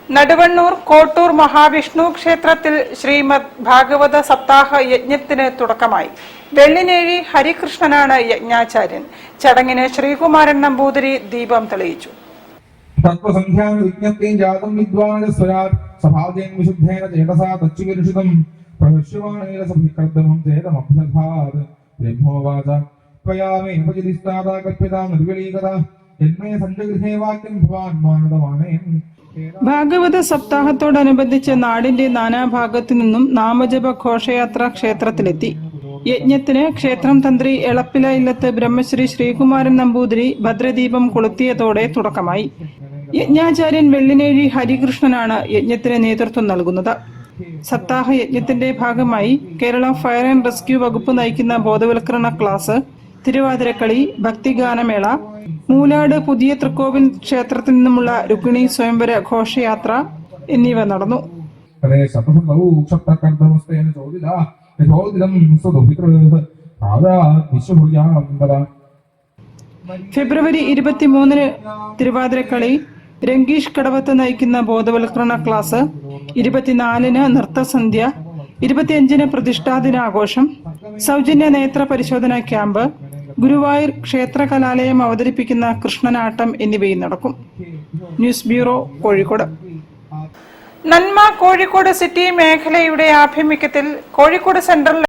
നടുവണ്ണൂർ കോട്ടൂർ മഹാവിഷ്ണു ക്ഷേത്രത്തിൽ ശ്രീമദ് ഭാഗവത സപ്താഹ യജ്ഞത്തിന് തുടക്കമായി. വെള്ളിനേഴി ഹരികൃഷ്ണനാണ് യജ്ഞാചാര്യൻ. ചടങ്ങിന് ശ്രീകുമാരൻ നമ്പൂതിരി ദീപം തെളിയിച്ചു. ഭാഗവത സപ്താഹത്തോടനുബന്ധിച്ച് നാടിന്റെ നാനാഭാഗത്തു നിന്നും നാമജപ ഘോഷയാത്ര ക്ഷേത്രത്തിലെത്തി. യജ്ഞത്തിന് ക്ഷേത്രം തന്ത്രി എളപ്പില ഇല്ലത്ത് ബ്രഹ്മശ്രീ ശ്രീകുമാരൻ നമ്പൂതിരി ഭദ്രദീപം കൊളുത്തിയതോടെ തുടക്കമായി. യജ്ഞാചാര്യൻ വെള്ളിനേഴി ഹരികൃഷ്ണനാണ് യജ്ഞത്തിന് നേതൃത്വം നൽകുന്നത്. സപ്താഹ യജ്ഞത്തിന്റെ ഭാഗമായി കേരള ഫയർ ആൻഡ് റെസ്ക്യൂ വകുപ്പ് നയിക്കുന്ന ബോധവൽക്കരണ ക്ലാസ്, തിരുവാതിരക്കളി, ഭക്തിഗാനമേള, മൂലാട് പുതിയ തൃക്കോവിൽ ക്ഷേത്രത്തിൽ നിന്നുമുള്ള രുക്മിണി സ്വയംവര ഘോഷയാത്ര എന്നിവ നടന്നു. ഫെബ്രുവരി 23 തിരുവാതിരക്കളി, രംഗീഷ് കടവത്ത് നയിക്കുന്ന ബോധവൽക്കരണ ക്ലാസ്, 24 നൃത്തസന്ധ്യ, 25 പ്രതിഷ്ഠാദിനാഘോഷം, സൗജന്യ നേത്ര പരിശോധന ക്യാമ്പ്, ഗുരുവായൂർ ക്ഷേത്ര കലാലയം അവതരിപ്പിക്കുന്ന കൃഷ്ണനാട്ടം എന്നിവയും നടക്കും. News bureau, Kozhikode. നന്മ കോഴിക്കോട് സിറ്റി മേഖലയുടെ ആഭിമുഖ്യത്തിൽ കോഴിക്കോട് സെൻട്രൽ